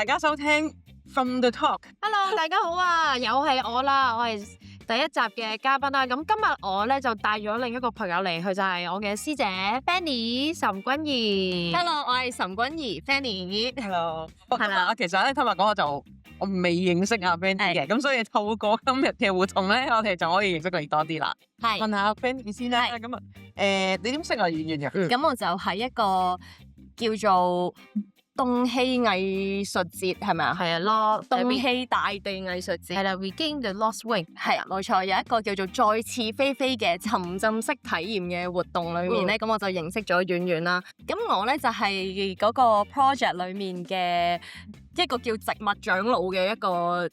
大家收聽 From the Talk。Hello， 大家好啊，又係我啦，我係第一集嘅嘉賓啦。咁今日我咧就帶咗另一個朋友嚟，佢就係我嘅師姐 Fanny 岑君儀。Hello， 我係岑君儀 Fanny。Hello，係啦。其實咧，今日講我未認識阿 Fanny 嘅，咁所以透過今日嘅活動咧，我哋就可以認識你多啲啦。係問下阿 Fanny 先啦。咁啊，你點識啊演員嘅？咁我就喺一個叫做東希藝術節，係咪啊？係啊，咯東希大地藝術節係啦 ，Regain the Lost Wing 係啊，冇錯，有一個叫做再次飛飛嘅沉浸式體驗嘅活動裏面咧，咁我就認識咗婉婉啦。咁我咧就係嗰個 project 裏面嘅一個叫植物長老嘅一個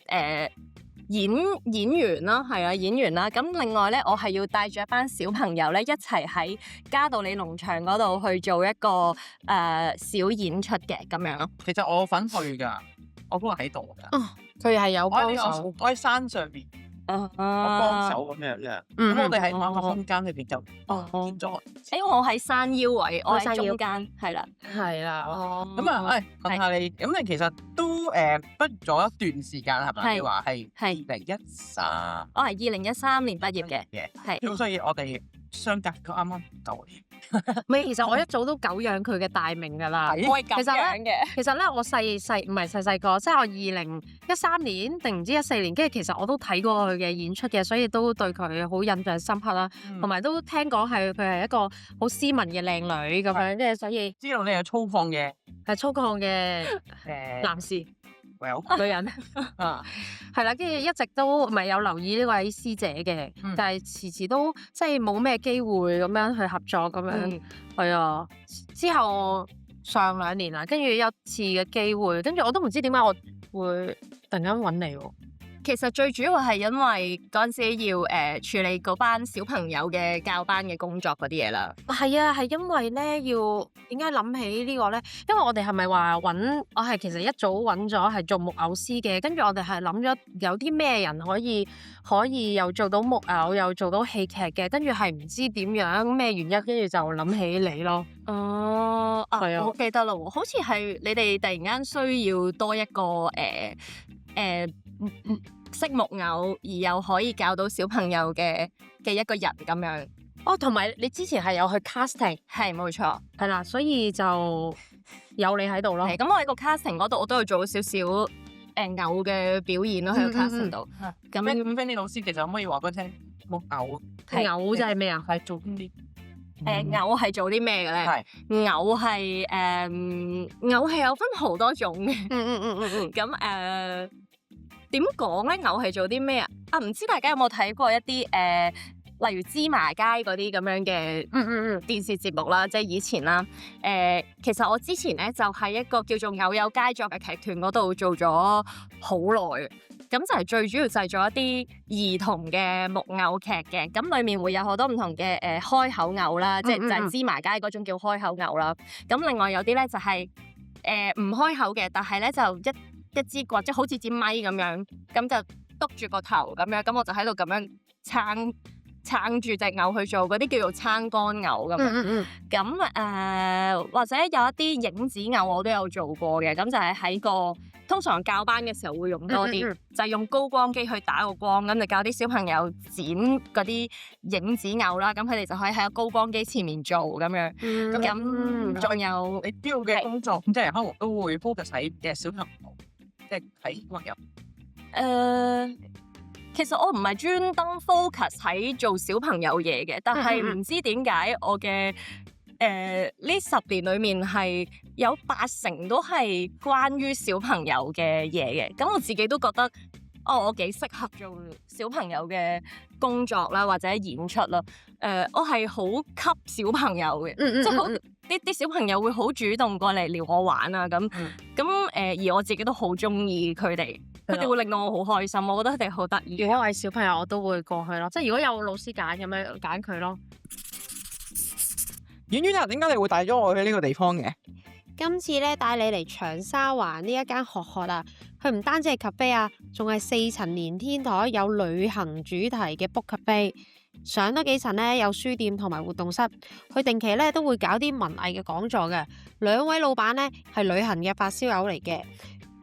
演員啦，係啊，演員啦。咁另外咧，我係要帶住一班小朋友咧，一齊喺嘉道理農場嗰度去做一個小演出嘅咁樣咯。其實我份去㗎，我嗰日喺度㗎。佢係有我幫手，喺山上邊，我幫手咁樣嘅。咁我哋喺某個空間裏邊就見咗。我喺山腰位，我喺中間，係啦。係啦。咁啊，問下你，咁你其實都畢業咗一段時間係咪？你話係2013，我係2013年畢業嘅，係。咁所以我哋相隔咗啱啱9年。唔係，其實我一早都久仰佢嘅大名㗎啦。我係咁樣嘅。其實咧，我唔係細個，即係我2013年定唔知14年，跟住其實我都睇過佢嘅演出嘅，所以都對佢好印象深刻啦。同埋都聽講佢係一個好斯文嘅靚女咁樣，即係所以知道你係粗獷嘅，係粗獷嘅男士。女人啊，係啦，跟住一直都唔係有留意呢位師姐嘅，但係遲遲都即係冇咩機會咁樣去合作咁樣，係啊。之後上2年啦，跟住有一次嘅機會，跟住我都唔知點解我會突然間揾你喎。其實最主要係因為嗰陣時要處理嗰班小朋友嘅教班嘅工作嗰啲嘢啦。係啊，係因為咧點解諗起呢個咧？因為我哋係咪話我係其實一早揾咗係做木偶師嘅，跟住我哋係諗咗有啲咩人可以又做到木偶又做到戲劇嘅，跟住係唔知點樣咩原因，跟住就諗起你咯。係啊，我記得啦，好似係你哋突然間需要多一個識木偶而又可以教到小朋友嘅一個人咁樣。同埋你之前係有去 casting， 係冇錯，係啦，所以就有你喺度咯。咁我喺個 casting 嗰度，我都有做少少偶嘅表演咯，喺個 casting 度。咁 Fanny 老師其實可唔可以話俾我聽木偶？偶即係咩啊？係做啲偶係做啲咩嘅咧？偶係偶係有分好多種嘅。咁點講咧？偶係做啲咩啊？唔知大家有冇睇過一啲例如芝麻街嗰啲咁樣嘅電視節目啦，即係以前啦。其實我之前咧就喺一個叫做偶有佳作嘅劇團嗰度做咗好耐。咁就係最主要就係做一啲兒童嘅木偶劇嘅。咁裡面會有好多唔同嘅開口偶啦，即係就係芝麻街嗰種叫開口偶啦。咁另外有啲咧就係唔開口嘅，但係咧就一支棍，即係好似支咪咁樣，咁就篤住個頭咁樣，咁我就喺度咁樣撐住隻偶去做嗰啲叫做撐杆偶咁樣。咁或者有一啲影子偶我都有做過嘅，咁就係喺個通常教班嘅時候會用多啲，就係用高光機去打個光，咁就教啲小朋友剪嗰啲影子偶啦，咁佢哋就可以喺個高光機前面做咁樣。咁仲有你主要嘅工作，即係可能都會 focus 喺嘅小朋友，即係喺小朋友。其實我唔係專登 focus 喺做小朋友嘢嘅，但係唔知點解我嘅呢10年裏面係有80%都係關於小朋友嘅嘢嘅，咁我自己都覺得我幾適合做小朋友嘅工作啦，或者演出啦。我係好吸小朋友嘅，即係好啲小朋友會好主動過嚟撩我玩啊咁。而我自己都好中意佢哋。佢哋會令到我好開心，我覺得佢哋好得意。如果我係小朋友，我都會過去咯。即係如果有老師揀咁樣揀佢咯。婉婉啊，點解你會帶咗我去呢個地方嘅？今次咧帶你嚟長沙灣呢一間學學啊，佢唔單止係 cafe 啊，仲係4層連天台，有旅行主題嘅 book cafe。上多幾層咧有書店同埋活動室，佢定期咧都會搞啲文藝嘅講座嘅。2位老闆咧係旅行嘅發燒友嚟嘅。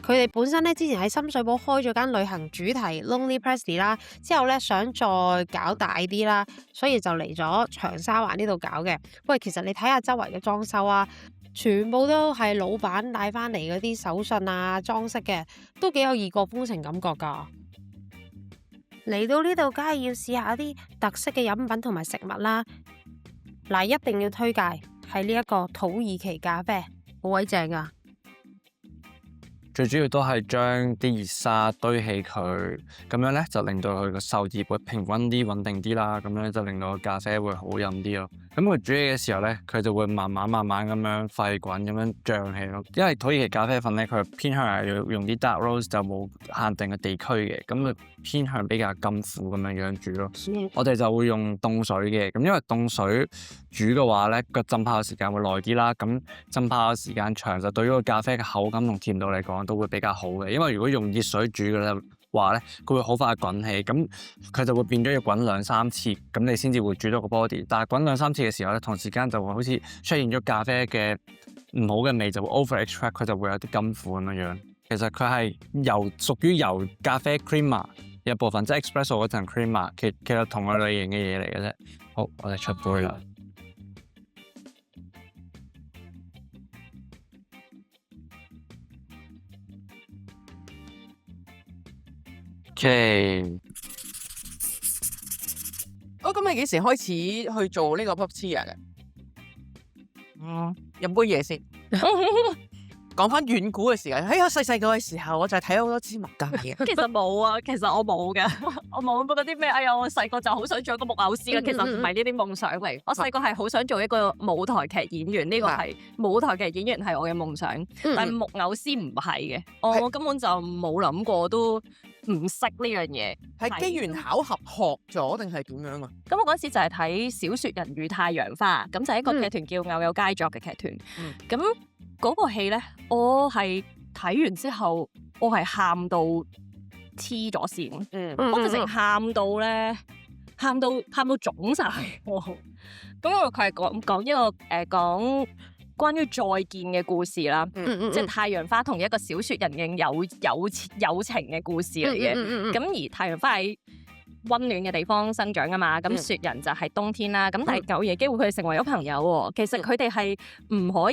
佢哋本身咧之前喺深水埗開咗間旅行主題 Lonely Places 啦，之後咧想再搞大啲啦，所以就嚟咗長沙灣呢度搞嘅。喂，其實你睇下周圍嘅裝修啊，全部都係老闆帶翻嚟嗰啲手信啊裝飾嘅，都幾有異國風情感覺噶。嚟到呢度梗係要試下啲特色嘅飲品同埋食物啦。嗱，一定要推介係呢一個土耳其咖啡，好鬼正噶。最主要都係將啲熱沙堆起佢，咁樣咧就令到佢個受熱會平均啲、穩定啲啦。咁樣就令到個咖啡會好飲啲咯。咁佢煮起嘅時候咧，佢就會慢慢咁樣沸滾，咁樣漲起咯。因為土耳其咖啡粉咧，佢偏向係要用啲 dark roast，就冇限定嘅地區嘅，咁佢偏向比較甘苦咁樣煮咯。我哋就會用凍水嘅，咁因為凍水煮嘅話咧，個浸泡嘅時間會耐啲啦。咁浸泡嘅時間長，就對於個咖啡嘅口感同甜度嚟講都會比較好嘅。因為如果用熱水煮嘅話咧，佢會好快滾起，咁佢就會變咗要滾2-3次，咁你先至會煮到個 body。但係滾2-3次嘅時候咧，同時間就會好似出現咗咖啡嘅唔好嘅味，就會 over extract，佢就會有啲甘苦咁樣樣。其實佢係屬於由咖啡 creamer 有部分，即係 espresso 嗰陣 creamer， 其實同個類型嘅嘢嚟嘅啫。好，我哋出杯啦。OK。咁你幾時開始去做呢個 pop tea 嘅？飲杯嘢先。講翻遠古嘅時間，喺我細個嘅時候，我就係睇好多芝麻街嘅。其實冇啊，其實我冇嘅，我冇嗰啲咩。哎呀，我細個就好想做一個木偶師嘅，其實唔係呢啲夢想嚟。我細個係好想做一個舞台劇演員，呢個係舞台劇演員係我嘅夢想。但係木偶師唔係嘅，我根本就冇諗過，都唔識呢樣嘢。係機緣巧合學咗定係點樣啊？咁我嗰時就係睇《小雪人與太陽花》，咁就係一個劇團叫偶有佳作嘅劇團。咁嗰個戲咧，我係睇完之後，我係喊到黐咗線。我直情喊到咧，喊到腫晒。咁佢係講一個講關於再見嘅故事啦，即係太陽花同一個小雪人嘅友情嘅故事嚟嘅。咁而太陽花喺溫暖嘅地方生長㗎嘛，咁雪人就係冬天啦。咁但係有嘢機會佢哋成為咗朋友喎。其實佢哋係唔可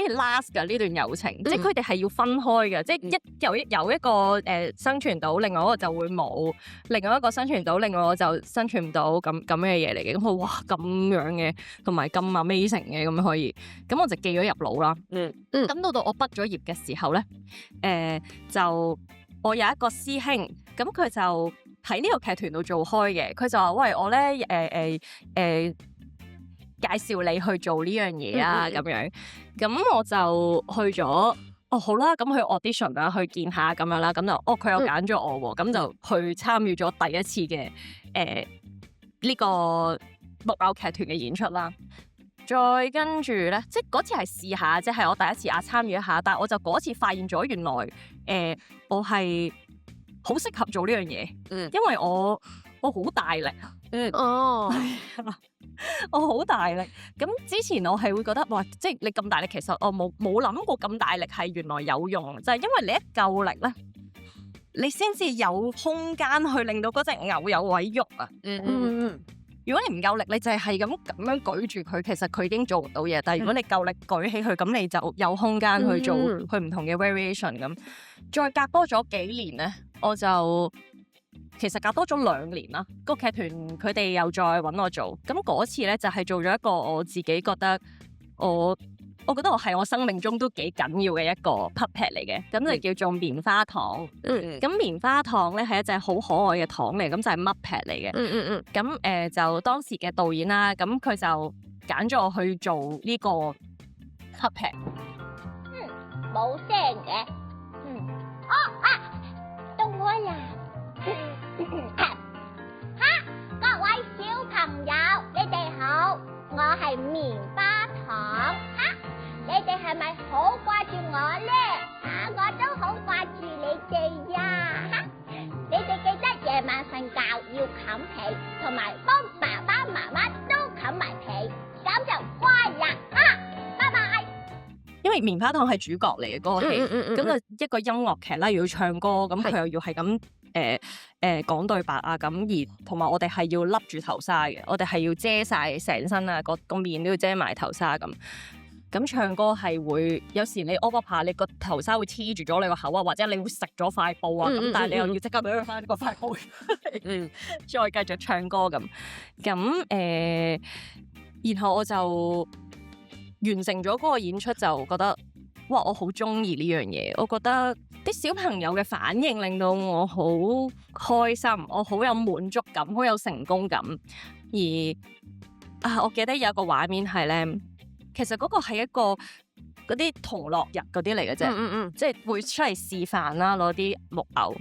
以 last 㗎呢段友情，即係佢哋係要分開嘅，即係有一個生存到，另外一個就會冇；另外一個生存到，另外一個就生存唔到咁嘅嘢嚟嘅。咁哇咁樣嘅，同埋咁 amazing 嘅咁可以，咁我就記咗入腦啦。咁到我畢咗業嘅時候咧，就我有一個師兄，咁佢就喺呢個劇團度做開嘅，佢就話：喂，我咧介紹你去做呢樣嘢啊，咁樣，咁我就去咗，好啦，咁去 audition 啦，去見下咁樣啦，咁就，佢又揀咗我喎，咁就去參與咗第一次嘅呢個木偶劇團嘅演出啦。再跟住咧，即係嗰次係試下，即係我第一次參與一下，但係我就嗰次發現咗原來我係好適合做呢樣嘢，因為我好大力，我好大力。咁之前我係會覺得，哇，即係你咁大力，其實我冇諗過咁大力係原來有用，就係因為你一夠力咧，你先至有空間去令到嗰隻牛有位喐啊。如果你唔夠力，你就係咁樣舉住佢，其實佢已經做唔到嘢。但係如果你夠力舉起佢，咁你就有空間去做去唔同嘅 variation 咁。再隔多咗幾年咧，我就其實隔多咗2年啦。個劇團佢哋又再揾我做，咁嗰次咧就係做咗一個我自己覺得我覺得我係我生命中都幾緊要嘅一個 puppet 嚟嘅，咁就叫做棉花糖。咁棉花糖咧係一隻好可愛嘅糖嚟，咁就係 Muppet 嚟嘅。咁就當時嘅導演啦，咁佢就揀咗我去做呢個 puppet。冇聲嘅。到我啦！各位小朋友，你哋好，我係棉花糖。你哋係咪好掛住我呢？我都好掛住你哋呀！你哋記得夜晚瞓覺要冚被，同埋幫爸爸媽媽都冚埋被，咁就乖啦！拜拜。因為為棉花糖係主角嚟嘅嗰個戲，咁就一個音樂劇啦，要唱歌，咁佢又要係咁講對白啊，咁而同埋我哋係要笠住頭紗嘅，我哋係要遮晒成身啊，個面都要遮埋頭紗咁。咁唱歌係會有時你屙下，你個頭紗會黐住咗你個口啊，或者你會食咗塊布啊，咁但係你又要即刻攞翻個塊布，再繼續唱歌咁。然後我就完成咗嗰個演出，就覺得哇，我好中意呢樣嘢。我覺得啲小朋友嘅反應令到我好開心，我好有滿足感，好有成功感。我記得有一個畫面係咧，其實嗰個係一個嗰啲同樂日嗰啲嚟嘅啫，即係會出嚟示範啦，攞啲木偶。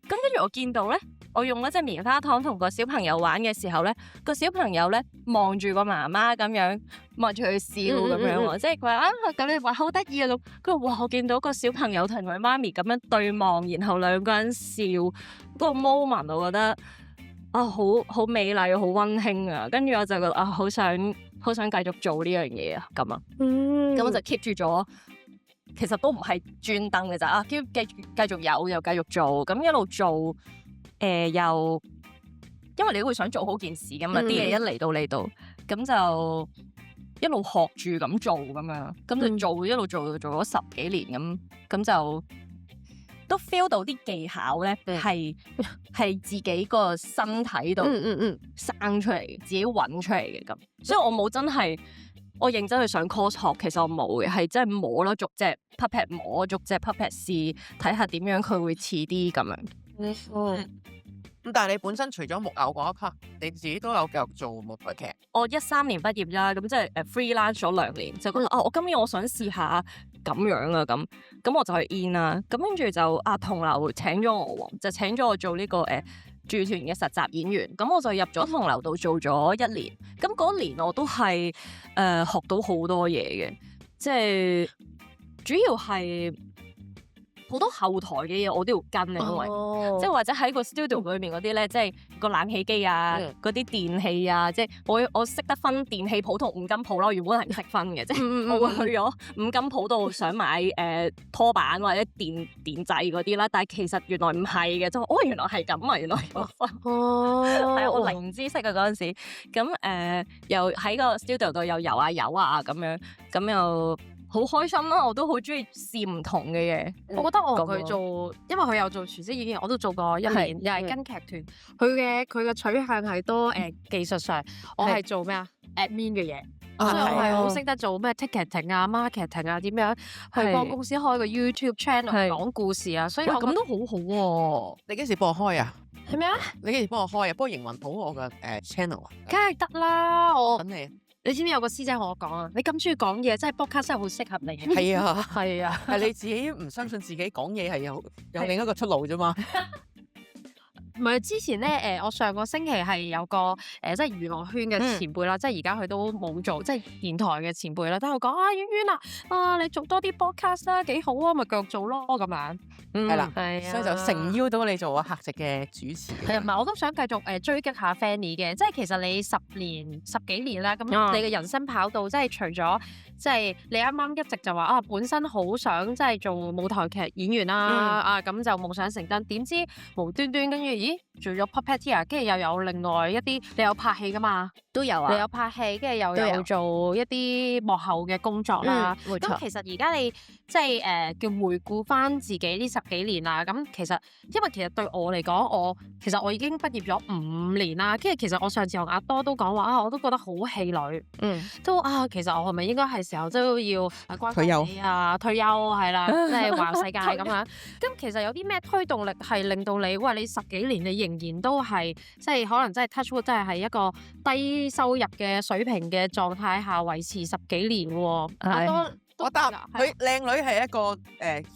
咁跟住我見到咧，我用嗰隻棉花糖同個小朋友玩嘅時候咧，個小朋友咧望住個媽媽咁樣，望住佢笑咁樣喎，即係佢話啊，咁你話好得意啊咁。佢話哇，我見到個小朋友同佢媽咪咁樣對望，然後兩個人笑，嗰個 moment 我覺得啊，好美麗，好溫馨啊。跟住我就覺得啊，好想繼續做呢樣嘢啊，咁啊，咁我就 keep 住咗。其實都唔係專登嘅咋啊，繼續有又繼續做，咁一路做又因為你都會想做好件事噶嘛，啲嘢一嚟到你度，咁就一路學住咁做咁樣，咁就做一路做咗10幾年咁就都 feel 到啲技巧咧係自己個身體度生出嚟嘅，自己揾出嚟嘅咁，所以我冇真係。我認真去上 course 學，其實我冇嘅，係真係摸咯，逐隻 puppet 摸，逐隻 puppet 試，睇下點樣佢會似啲咁樣。咁但係你本身除咗木偶嗰一 part，你自己都有繼續做舞台劇。我13年畢業啦，咁即係freelance 咗2年，就覺得我今年我想試下咁樣啊，咁我就去 in 啦，咁跟住就同樓請咗我，就請咗我做呢個駐團嘅實習演員，咁我就入咗同樓度做咗1年，咁嗰年我都係學到好多嘢嘅，即係主要係好多後台嘅嘢我都要跟啊，因為即係或者喺個 studio 裏面嗰啲咧，即係個冷氣機啊，嗰啲電器啊，即係我識得分電器鋪同五金鋪咯，原本係唔識分嘅，即係我會去咗五金鋪度想買拖板或者電掣嗰啲啦，但係其實原來唔係嘅，即係原來係咁啊，原來係我零知識啊嗰陣時，咁又喺個 studio 度又游啊咁樣，咁又。好開心啦！我都好中意試唔同嘅嘢。我覺得我同佢做，因為佢有做全職演員，我都做過1年，又係跟劇團。佢嘅取向係多技術上，我係做咩啊 admin 嘅嘢，所以我係好識得做咩 ticketing 啊、marketing 啊，點樣去幫公司開個 YouTube channel 講故事啊。所以我咁都好好喎。你幾時幫我開啊？係咩啊？你幾時幫我開啊？幫我營運好我嘅channel 啊？梗係得啦，我等你。你知唔知有個師姐同我講啊？你咁中意講嘢，真係 podcast 真係好適合你。係啊，係啊，係你自己唔相信自己講嘢係有另一個出路啫嘛。唔係之前咧，我上個星期係有個即係娛樂圈嘅前輩啦，即係而家佢都冇做，即係電台嘅前輩啦，都喺度講啊，婉啊，你做多啲 podcast 啦，幾好啊，咪繼續做咯咁樣。係啦，係啊，所以就誠邀到你做個客席嘅主持。係啊，唔係我都想繼續追擊下 Fanny 嘅，即係其實你10幾年啦，咁你嘅人生跑道，即係除咗即係你啱啱一直就話本身好想即係做舞台劇演員啦，咁就夢想成真，點知無端端跟住咦做咗 puppeteer， 跟住又有另外一啲你有拍戲㗎嘛？都有啊，你有拍戲，跟住又有做一啲幕後嘅工作啦。咁其實而家你即係叫回顧返自己呢10幾年啦。咁其實因為其實對我嚟講，其實我已經畢業咗5年啦。跟住其實我上次同阿多都講話我都覺得好氣餒。都其實我係咪應該係時候都要關心你啊？退休係啦，即係環世界咁樣。咁其實有啲咩推動力係令到你你10幾年你仍然都係即係可能真係 touch wood，真係一個低收入嘅水平嘅狀態下維持10幾年喎。我答佢靚女係一個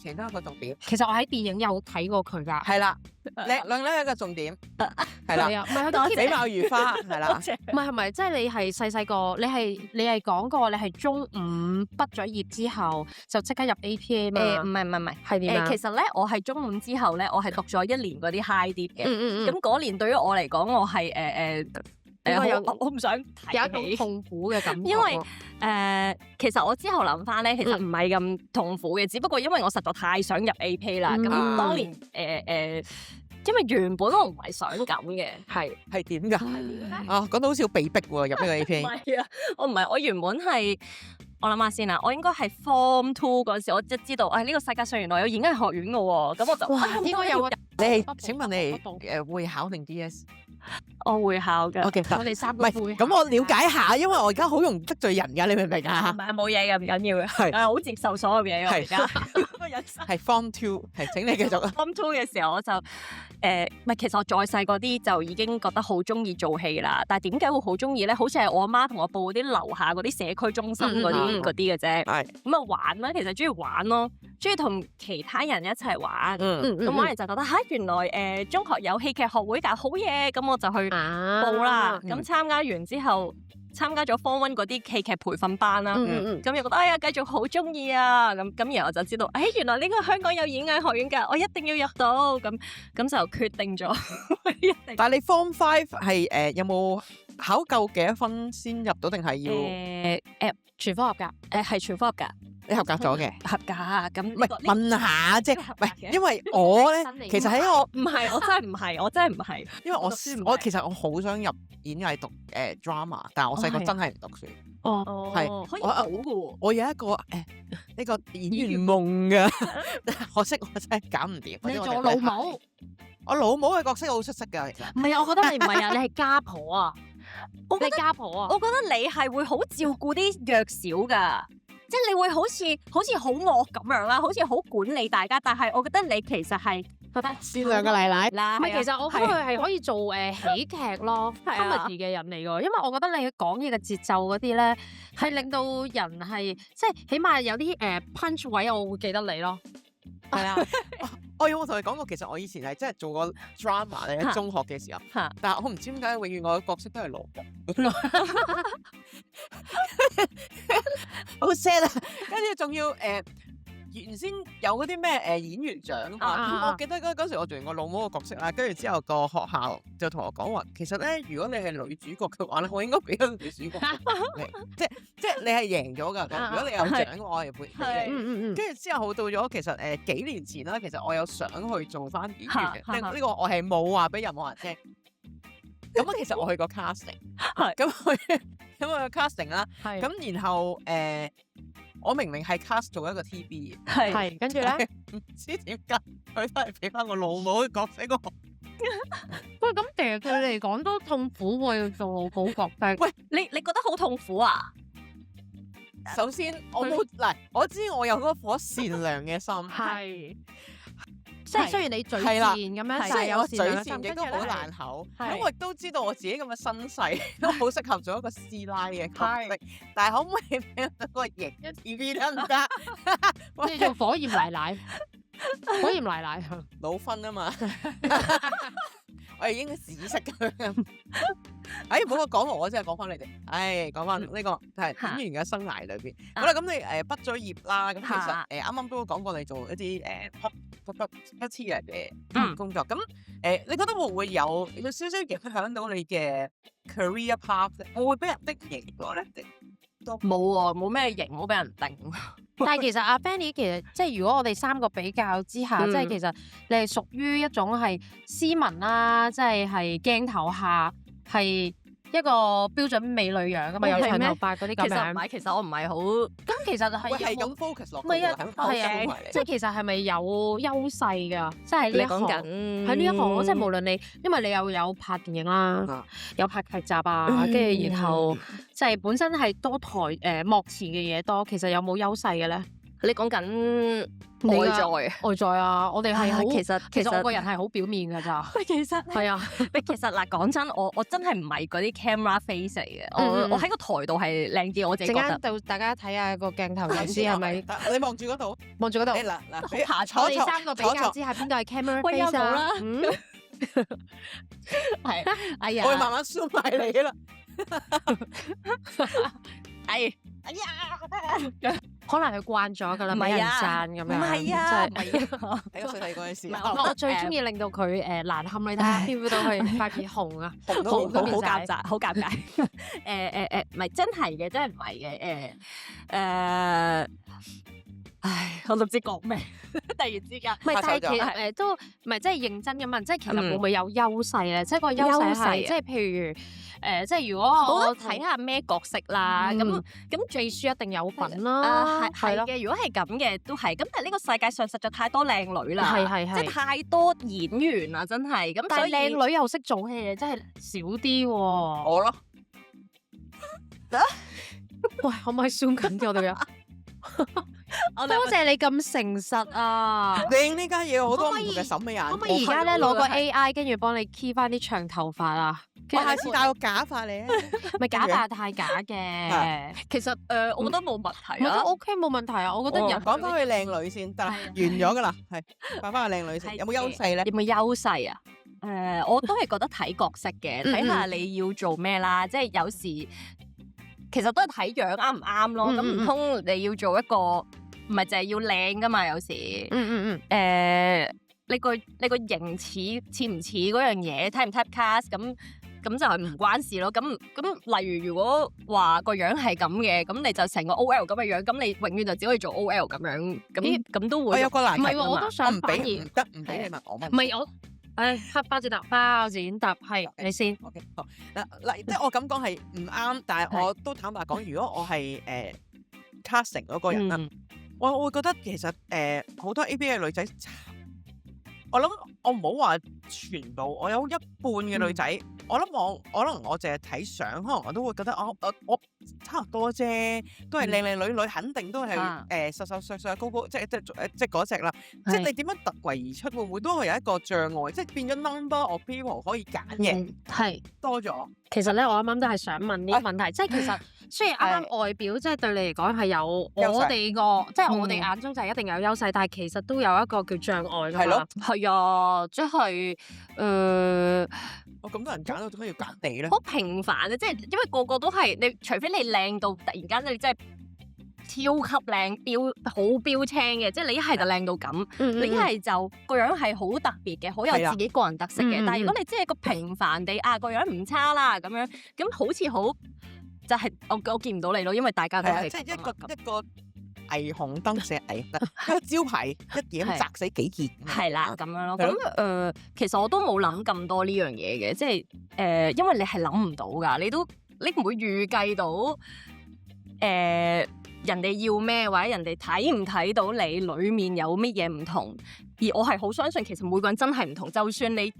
其中一個重點。其實我喺電影有睇過佢㗎。係啦，靚女係一個重點。係啦，唔係佢都美貌如花係啦。唔係咪即係你係細個？你係講過你係中五畢咗業之後就即刻入 APA 嘛？唔係，係點啊？其實咧，我係中5之後咧，我係讀咗1年嗰啲 high dip 嘅。咁嗰年對於我嚟講，我係我唔想提有一種痛苦嘅感覺。因為其實我之後諗翻咧，其實唔係咁痛苦嘅，只不過因為我實在太想入 AP 啦。咁當年因為原本我唔係想咁嘅，係點㗎？講到好似要被逼喎入呢個 AP。唔係啊，我唔係，我原本係。我諗下先啦，我應該係 Form 2嗰陣時，我即係知道，呢個世界上原來有演藝學院嘅喎，咁我就應該有個。請問你會考定 DS？我會考嘅。我哋三個會。咁我了解下，因為我而家好容易得罪人㗎，你明唔明啊？唔係冇嘢嘅，唔緊要嘅。係好接受所有嘢嘅而家。係 Form 2，係請你繼續。Form 2嘅時候我就唔係，其實我再細嗰啲就已經覺得好中意做戲啦。但係點解會好中意咧？好似係我阿媽同我報嗰啲樓下嗰啲社區中心嗰啲嘅啫。係咁啊玩啦，其實中意玩咯，中意同其他人一齊玩。咁玩嚟就覺得原來中學有戲劇學會㗎，好嘢！咁我就去報啦。咁參加完之後，參加咗 Form 1嗰啲戲劇培訓班啦。咁又覺得繼續好中意啊！咁然後我就知道，原來呢個香港有演藝學院㗎，我一定要入到。咁就決定咗。但係你 Form 5係有冇考夠幾多分先入到，定係要全科合格？係全科合格。你合格咗嘅？合格咁唔係問下啫，唔係因為我咧，其實喺我唔係，我真係唔係，因為我其實我好想入演藝讀drama，但係我細個真係唔讀書。係可以好嘅喎。我有一個呢個演員夢㗎，可惜我真係搞唔掂。你做老母？我老母嘅角色好出色㗎，其實。唔係啊，我覺得你唔係啊，你係家婆啊。你家婆啊？我覺得你係會好照顧啲弱小㗎。即係你會好似好惡咁樣啦，好似好管理大家，但係我覺得你其實係覺得善良嘅奶奶啦。唔係，其實我覺得佢係可以做喜劇咯，comedy 嘅人嚟㗎。因為我覺得你講嘢嘅節奏嗰啲咧，係令到人係即係起碼有啲punch 位，我會記得你咯。係啊。我有冇同你講過？其實我以前係真係做過 drama 咧，喺中學嘅時候。但係我唔知點解，永遠我嘅角色都係羅嘅。好 sad 啊！跟住仲要原先有嗰啲咩演員獎啊。我記得嗰時我做完我老母個角色啦，跟住之後個學校就同我講話，其實咧如果你係女主角嘅話咧，我應該俾個女主角你，即係你係贏咗㗎。如果你有獎，我係會俾你。跟住之後到咗其實幾年前啦，其實我有想去做翻演員嘅，即係呢個我係冇話俾任何人聽。咁其實我去過 casting， 咁去 casting 啦。咁然後我明明係 cast 做一個 TB 嘅，跟住咧唔知點解佢都係俾翻我老母嘅角色我。喂，咁其實佢嚟講都痛苦喎，要做老母角色。喂，你覺得好痛苦啊？首先我冇嗱，我知我有嗰顆善良嘅心。係。即係雖然你嘴賤咁樣，雖然我嘴賤亦都好爛口，咁我亦都知道我自己咁嘅身世都好適合做一個師奶嘅角色，但係可唔可以俾我個型一 TV 得唔得？我哋做火焰奶奶，火焰奶奶老分啊嘛，我哋應該紫色嘅。唔好講我，真係講翻你哋。講翻呢個係演員嘅生涯裏邊。好啦，咁你畢咗業啦，咁其實啱啱都講過你做一啲一次嘅工作。咁你覺得會唔會有少少影響到你嘅 career path 咧？會俾人定型咗咧？冇喎，冇咩型，冇俾人定。但係其實阿 Fanny 其實即係如果我哋三個比較之下，即係其實你係屬於一種係斯文啦，即係鏡頭下係一個標準美女樣㗎嘛，有長頭髮嗰啲咁樣。其實我唔係好。咁其實係咁 focus 落。唔係啊，係啊，即係其實係咪有優勢㗎？即係呢一行喺呢一行，即係無論你，因為你又有拍電影啦，有拍劇集啊，跟住然後即係本身係多台幕前嘅嘢多，其實有冇優勢嘅咧？你講緊外在啊！我哋係好其實我個人係好表面㗎咋。其實係啊，其實嗱講真，我真係唔係嗰啲 camera face 嚟嘅。我喺個台度係靚啲，我自己覺得。陣間到大家睇下個鏡頭意思係咪？你望住嗰度，望住嗰度。嗱，下坐。我哋三個比較之下，邊個係 camera face 啊？係，哎呀，我會慢慢 zoom 埋你啦。哎呀，可能佢慣咗㗎啦，唔俾人係啊讚咁樣，唔係啊，唔真係。係啊，喺我細細個嘅時唔係候，我最中意令到佢難堪，你睇下 feel 到佢塊面紅啊！紅到好面都好面晒尷尬，好尷尬。唔係真係嘅，真係唔係嘅。唉，我都唔知講咩，突然之間。唔係，但係其拍手實都唔係，即係認真咁問，即係其實會嗯唔會有優勢咧？即係個優勢優勢啊係，即係譬如即係如果我我覺得睇下咩角色啦。咁咁最輸一定有份啦，咯，係嘅。如果係咁嘅都係。咁但係呢個世界上實在太多靚女啦，係即係太多演員啦，真係。咁但係所以靚女又識做戲，真係少啲喎。我咯，喂，可唔可以 zoom 緊啲我哋啊？多謝你咁誠實啊！靚呢家嘢好多唔同嘅審美眼光。可唔可以而家咧攞個 AI 跟住幫你 key 翻啲長頭髮啊？我下次戴個假髮嚟啊！咪假髮太假嘅，其實我覺得冇問題啊我覺得。OK 冇問題啊！我覺得人講翻去靚女先，得啦，完咗噶啦，係講翻去靚女先，有冇優勢咧？有冇優勢啊？我都係覺得睇角色嘅，睇下你要做咩啦。即係有時其實都係睇樣啱唔啱咯。咁唔通你要做一個唔係淨係要靚噶嘛？有時你個型似唔似嗰樣嘢，type 唔 type cast 咁就係唔關事咯。咁例如如果話個樣係咁嘅，咁你就成個 OL 咁嘅樣，咁你永遠就只可以做 OL 咁樣。咁都會我有個難題唔係喎，我都想唔俾反而唔俾你問我問。唔係我，黑包剪答係你先。 OK， 好嗱，即係我咁講係唔啱，但係我都坦白講，如果我係casting 嗰個人啦，我會覺得其實好多 ABA 嘅女仔，我諗我唔好話全部，我有一半嘅女仔，我諗可能我淨係睇相，可能我都會覺得我差唔多啫，都係靚女女，肯定都係瘦瘦削削高高，即係嗰隻啦。即係你點樣突圍而出，會唔會都係有一個障礙？即係變咗 number of people 可以揀嘅係。多咗。其實咧，我啱啱都係想問呢個問題，即係其實雖然啱啱外表即係對你嚟講係有我哋個，即係我哋眼中就係一定有優勢，但係其實都有一個叫障礙㗎嘛。係咯，係啊，即係我咁多人揀，我做咩要揀你咧？好平凡啊！即係因為個個都係你，除非你靚到突然間你真係超級靚好標青嘅，即係你一係就靚到咁，你一係就個樣係好特別嘅，好有自己個人特色嘅。但係如果你真係個平凡地個樣唔差啦咁樣，咁好似好就係我見唔到你咯，因為大家都係即係一個霓虹燈射霓虹燈，一個招牌一嘢砸死幾件。係啦，咁樣咯。咁其實我都冇諗咁多呢樣嘢嘅，即係因為你係諗唔到㗎，你唔會預計到人哋要咩，或者人哋睇唔睇到你裡面有乜嘢唔同。而我係好相信，其實每個人真係唔同，就算你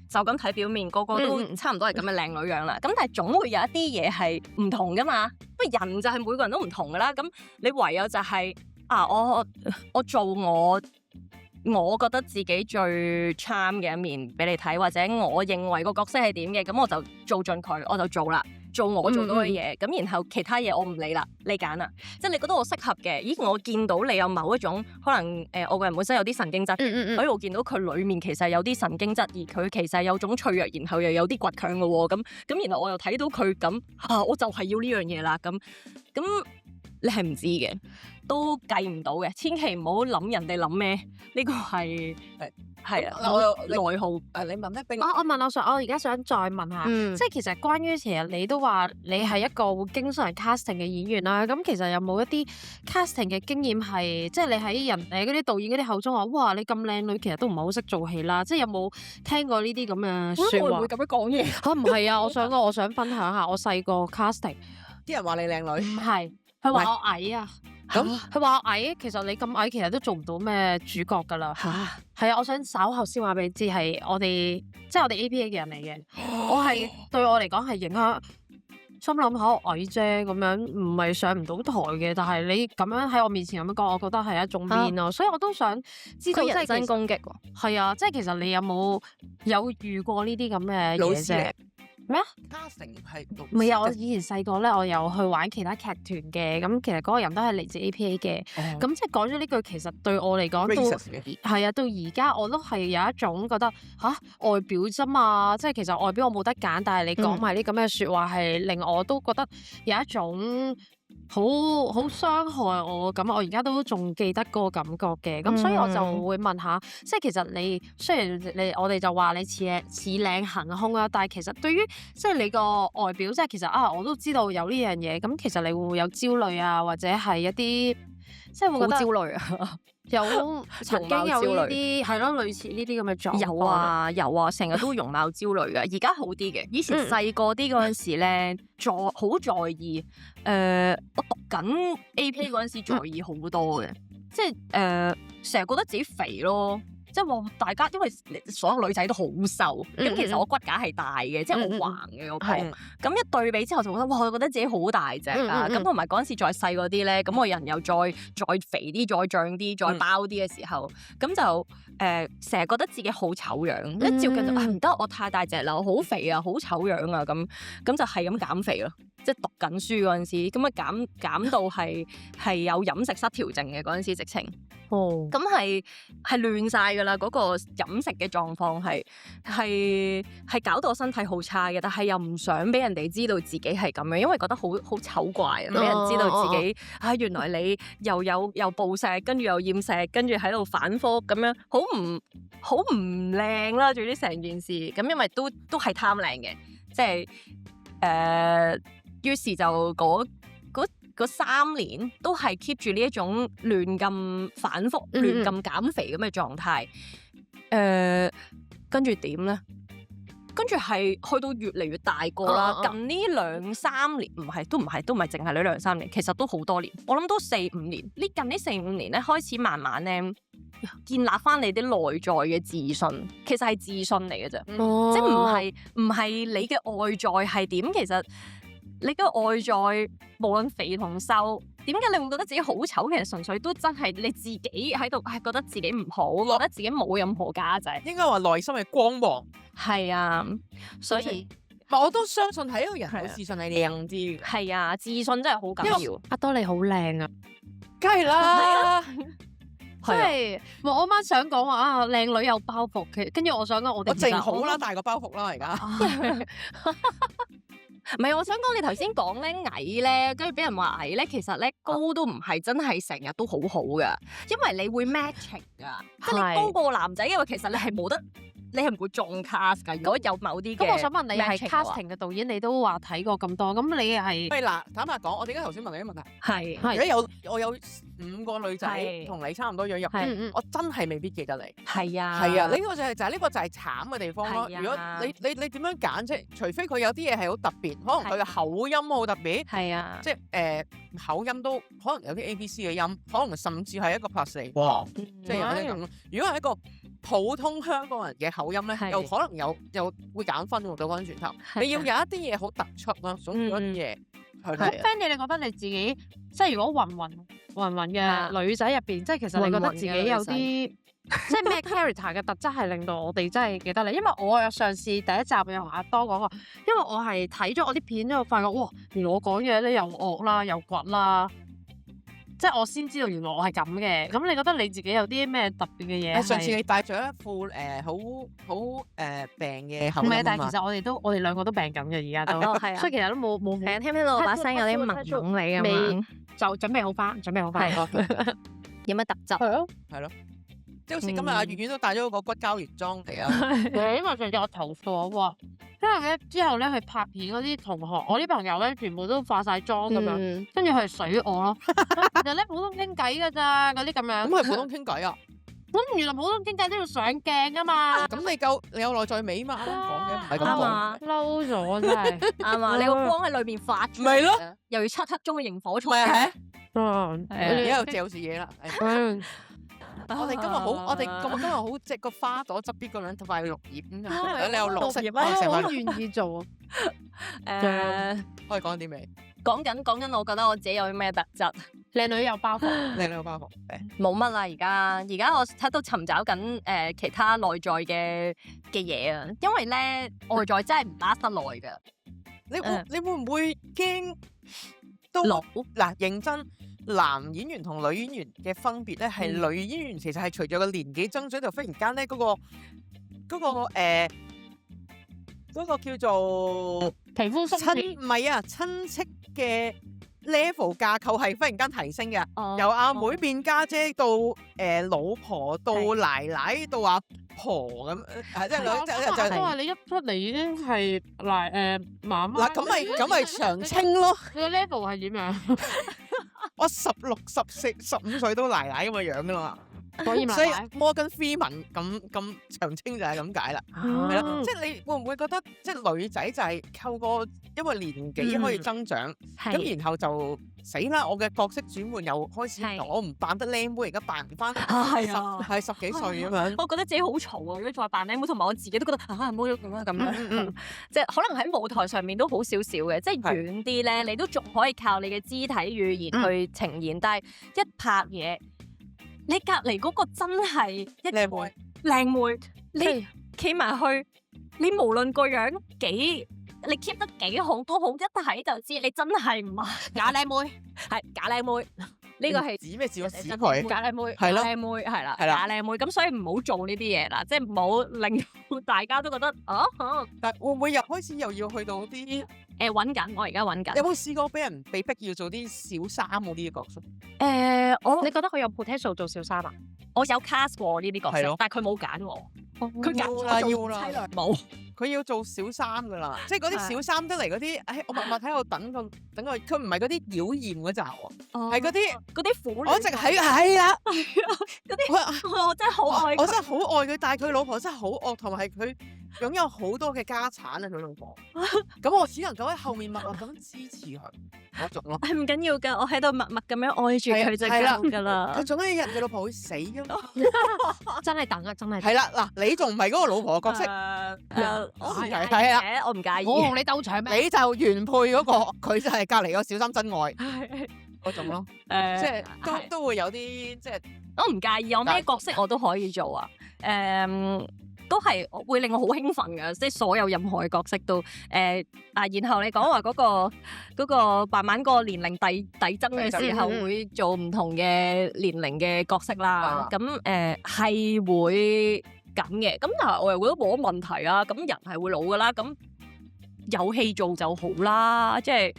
就咁睇表面，個個都差唔多係咁嘅靚女樣啦。咁但係總會有一啲嘢係唔同噶嘛。不過人就係每個人都唔同噶啦。咁你唯有就係我做我覺得自己最 charm 嘅一面俾你睇，或者我認為個角色係點嘅，咁我就做盡佢，我就做啦。做我做到嘅嘢，咁然後其他嘢我唔理啦，你揀啦。即係你覺得我適合嘅，咦？我見到你有某一種可能我個人本身有啲神經質，所以我見到佢裡面其實有啲神經質，而佢其實有種脆弱，然後又有啲倔強嘅喎。咁然後我又睇到佢咁我就係要呢樣嘢啦。咁你係唔知嘅，都計唔到嘅。千祈唔好諗人哋諗咩，呢個係啊，內耗。你問咧，我而家想再問下，即係其實關於其實你都話你係一個會經常 casting 嘅演員啦，咁其實有冇一啲 casting 嘅經驗係，即係你喺人哋嗰啲導演嗰啲口中話，哇，你咁靚女，其實都唔係好識做戲啦，即係有冇聽過呢啲咁嘅説話？會唔會咁樣講嘢？唔係啊，我想分享下我細個 casting，啲人話你靚女，唔係，佢話我矮啊。咁佢話我矮，其實你咁矮，其實都做唔到咩主角噶啦。係啊，我想稍後先話俾你知，係我哋即係我哋 APA 嘅人嚟嘅。我係對我嚟講係影響，心諗下我矮啫，咁樣唔係上唔到台嘅。但係你咁樣喺我面前咁樣講，我覺得係一種面咯。所以我都想知道，即係人身攻擊喎。係啊，即係其實你有遇過呢啲咁嘅嘢啫？咩啊？ casting 係讀唔係啊！我以前細個咧，我有去玩其他劇團嘅，咁其實嗰個人都係嚟自 APA 嘅，咁即係講咗呢句，其實對我嚟講都係啊，到而家我都係有一種覺得外表啫嘛，即係其實外表我冇得揀，但係你講埋啲咁嘅説話係令我都覺得有一種好傷害我，咁我而家都仲記得嗰個感覺嘅，咁所以我就會問下，即係其實你雖然我哋就話你似靚行兇啊，但係其實對於即係你個外表，即係其實我都知道有呢樣嘢，咁其實你會唔會有焦慮啊，或者係一啲即係會覺得焦慮啊？有曾經有呢啲係咯，類似呢啲咁嘅狀況。有啊，成日都容貌焦慮嘅。而家好啲嘅，以前細個啲嗰陣時咧，好在意。我讀緊 AP 嗰陣時在意好多嘅，即係成日覺得自己肥咯。即係話大家，因為所有女仔都好瘦，咁其實我骨架係大嘅，即係好橫嘅個膊。咁一對比之後就覺得，哇！我覺得自己好大隻啊！咁同埋嗰陣時再細嗰啲咧，咁我人又再肥啲、再脹啲、再包啲嘅時候，咁就成日覺得自己好醜樣。一照鏡就唔得，我太大隻啦，我好肥啊，好醜樣啊，咁就係咁減肥咯。即係讀緊書嗰陣時，咁啊減到係有飲食失調症嘅嗰陣時，直情。咁係亂晒㗎啦！嗰個飲食嘅狀況係搞到我身體好差嘅，但係又唔想俾人哋知道自己係咁樣，因為覺得好醜怪啊！俾人知道自己原來你又暴食，跟住又厭食，跟住喺度反覆咁樣，好唔靚啦！總之成件事咁，因為都係貪靚嘅，即係於是就嗰3年都係 keep 住呢一種亂咁反覆、亂咁減肥咁嘅狀態。跟住點咧？跟住係去到越嚟越大個啦。近呢2-3年都唔係淨係呢2-3年，其實都好多年。我諗都4-5年。近呢4-5年咧，開始慢慢咧建立翻你啲內在嘅自信。其實係自信嚟嘅啫，即係唔係你嘅外在係點？其實你嘅外在無論肥同瘦，點解你會覺得自己好醜？其實純粹都真係你自己喺度覺得自己唔好，覺得自己冇任何價值。應該話內心嘅光芒。係啊，所以我都相信係一個人好自信係靚啲嘅。係啊，自信真係好緊要。阿多你好靚啊，梗係啦。即係我啱啱想講話靚女有包袱嘅，跟住我想講我淨好啦，大個包袱啦而家。唔係，我想講你頭先講咧矮咧，跟住俾人話矮咧，其實咧高都唔係真係成日都好好噶，因為你會 matching 噶，即係你高過個男仔，因為其實你係冇得，你係唔會中 cast 噶。如果有某啲嘅，咁我想問你係 casting 嘅導演，你都話睇過咁多，咁你係？喂嗱，坦白講，我點解頭先問你啲問題？係，如果我有5個女仔同你差唔多樣入，我真係未必記得你。係啊，係啊，呢個就係慘嘅地方咯。如果你點樣揀啫？除非佢有啲嘢係好特別，可能佢嘅口音好特別。係啊，即係口音都可能有啲 ABC 嘅音，可能甚至係一個拍4。哇！即係有啲咁。如果係一個普通香港人嘅口音咧，又可能又會減分喎。倒翻轉頭，你要有一啲嘢好突出咯，總之嗰啲嘢。Fanny，你覺得你自己即係如果芸芸嘅女仔入邊，即係其實你覺得自己有啲即係咩 character 嘅特質係令到我哋真係記得你？因為我有上次第一集有同阿多講過，因為我係睇咗我啲片之後發覺，哇！原來我講嘢咧又惡啦，又倔啦。即係我先知道原來我係咁嘅，咁你覺得你自己有啲咩特別嘅嘢？上次你戴咗一副好病嘅口音啊嘛。唔係，但係其實我哋兩個都病緊嘅而家都，所以其實都冇。聽唔聽到我把聲有啲文種你咁樣？就準備好翻。有咩特質？係咯。即係好似今日阿月月都帶咗個骨膠原裝嚟啊！因為上次我投訴喎，因為咧之後咧去拍片嗰啲同學，我啲朋友咧全部都化晒妝咁樣，跟住佢水我咯。其實咧普通傾偈㗎咋嗰啲咁樣。咁係普通傾偈啊？咁原來普通傾偈都要上鏡啊嘛。咁你有內在美嘛？啱講嘅唔係咁講。嬲咗真係。啱啊！你個光喺裏邊發出嚟。咪咯，又要漆黑中嘅螢火蟲。咪係。而家又嚼住嘢啦。我哋今日好，即係個花朵側邊嗰兩塊綠葉咁樣，你有綠色，我好願意做可以講啲咩？講緊，我覺得我自己有啲咩特質？靚女有包袱，靚女有包袱。冇乜啦，而家我喺度尋找緊其他內在嘅嘢啊，因為咧外在真係唔 last 得耐㗎。你會唔會驚都老嗱？認真，男演員同女演員嘅分別咧，係女演員其實係隨住個年紀增長，就忽然間咧嗰個叫做皮膚親唔係啊親戚嘅 level 架構係忽然間提升嘅，由阿妹變家姐到老婆到奶奶到阿婆咁，即係兩都話你一出嚟已經係媽媽。嗱咁咪長青咯。你個 level 係點樣？我16、14、15歲都奶奶咁嘅樣噶啦，所以Morgan Freeman 咁長青就係咁解啦，係啦，即係你會唔會覺得即係女仔就係透過因為年紀可以增長，咁然後就死啦！我嘅角色轉換又開始，我唔扮得靚妹，而家扮唔翻係10幾歲咁樣。我覺得自己好嘈啊！如果再扮靚妹，同埋我自己都覺得冇咗咁樣，即係可能喺舞台上面都好少少嘅，即係遠啲咧，你都仲可以靠你嘅肢體語言去呈現，但係一拍嘢，你隔離嗰個真係一靚妹，你企埋去，你無論個樣幾，你 keep 得幾好都好，一睇就知你真係唔係假靚妹，係假靚妹。呢個係指咩字？我指佢假靚妹，係咯，靚妹係啦，假靚妹。咁所以唔好做呢啲嘢啦，即係唔好令到大家都覺得但會唔會開始又要去到啲揾緊？我而家揾緊。有冇試過俾人被逼要做啲小三嗰啲角色？你覺得佢有 potential 做小三啊？我有 cast 過呢啲角色，但係佢冇揀我。佢揀啦，做要啦，妻娘冇。佢要做小三噶啦，即係嗰啲小三得嚟嗰啲，我默默喺度等佢，佢唔係嗰啲妖豔嗰扎喎，係嗰啲苦女。我直喺係啦，嗰啲我真係好愛佢，我真係好愛佢，但係佢老婆真係好惡，同埋係佢擁有好多嘅家產啊！佢老婆，咁我只能夠喺後面默默咁支持佢嗰種咯。係唔緊要㗎，我喺度默默咁樣愛住佢就夠㗎啦。佢總有一日佢老婆會死㗎嘛，真係等啊，真係。係啦，嗱，你仲唔係嗰個老婆嘅角色？我唔介意係啊，我唔介意。我同你鬥搶咩？你就原配嗰個，佢就係隔離個小三真愛嗰種咯。即係都會有啲即係，我唔介意，我咩角色我都可以做啊。都係會令我好興奮㗎，即係所有任何嘅角色都然後你講話嗰個慢慢個年齡遞增嘅時候，會做唔同嘅年齡嘅角色啦。咁係會咁嘅，咁但係我又覺得冇乜問題啊。咁人係會老㗎啦，咁有戲做就好啦。即係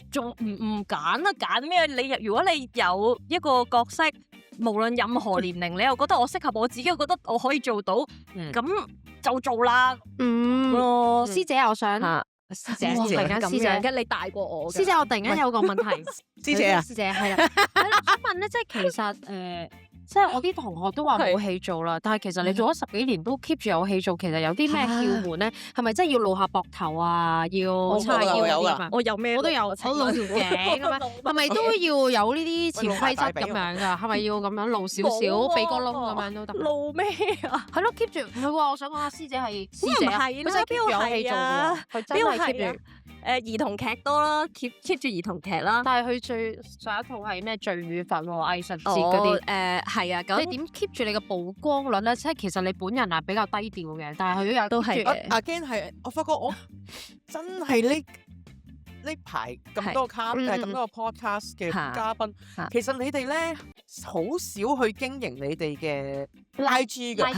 仲唔揀啊？揀咩？如果你有一個角色，無論任何年齡，你又覺得我適合我自己，又覺得我可以做到，咁就做啦。師姐，我想師姐，突然間師姐，你大過我。師姐，我突然間有個問題。師姐啊，師姐係啦，我想問咧，即係其實即係我啲同學都話冇戲做啦，但係其實你做咗10幾年都 keep 住有戲做，其實有啲咩竅門咧？係咪真係要露下膊頭啊？要叉腰嗰啲嘛？我有咩？我都有，我露條頸咁樣，係咪都要有呢啲潛規則咁樣㗎？係咪要咁樣露少少鼻哥窿咁樣都得？露咩啊？係咯，keep 住佢話我想講下師姐係師姐啊，佢真係 keep 住有戲做㗎，佢真係 keep 住。兒童劇多啦，keep 住兒童劇啦。但係佢最上一套係咩罪與罰喎，藝術節嗰啲。係啊，咁你點 keep 住你嘅曝光率咧？即係其實你本人係比較低調嘅，但係佢都係嘅。Again 係，我發覺我真係呢排咁多咁多個 podcast 嘅嘉賓，其實你哋咧好少去經營你哋嘅 IG 嘅，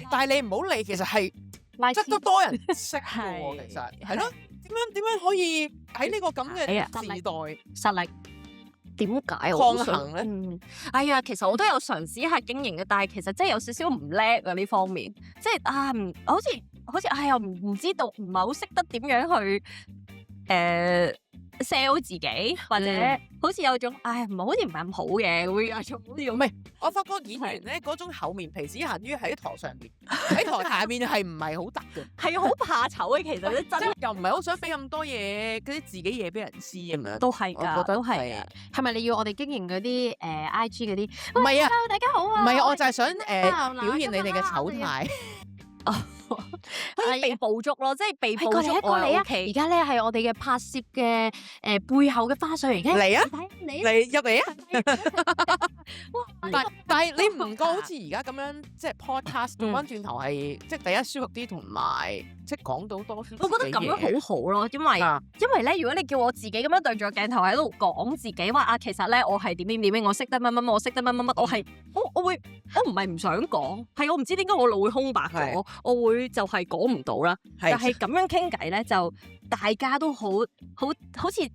但係你唔好理，其實係即係都多人識嘅喎，其實係咯。點樣可以喺呢個咁嘅時代實力？點解抗衡咧？哎呀，其實我都有嘗試下經營嘅，但係其實真係有少少唔叻啊呢方面，即係好似又唔知道，唔係好識得點樣去sell 自己，或者好似有種好似唔係咁好嘅，會有種呢種。唔係，我發覺演員咧嗰種厚面皮只限於喺台上面，喺台下面係唔係好得嘅？係好怕醜嘅，其實真係又唔係好想俾咁多嘢嗰啲自己嘢俾人知咁樣。都係㗎，我覺得都係啊。係咪你要我哋經營嗰啲IG 嗰啲？唔係啊，大家好啊！唔係啊，我就係想表現你哋嘅醜態。可以被捕捉咯，即係被捕過嚟捉我係啊過嚟啊！ OK 而家咧係我哋嘅拍攝嘅背後嘅花絮嚟嘅。嚟啊你睇你入嚟啊！哇！但係你唔覺好似而家咁樣，即係 podcast 做翻轉頭係即係第一舒服啲，同埋即係講到多。我覺得咁樣好好咯，因為咧，如果你叫我自己咁樣對住個鏡頭喺度講自己話啊，其實咧我係點點點，我識得乜乜乜，我識得乜乜乜，我唔係唔想講，係我唔知點解我腦會空白咗，我會就係講唔到啦。但係咁樣傾偈咧，就大家都好似。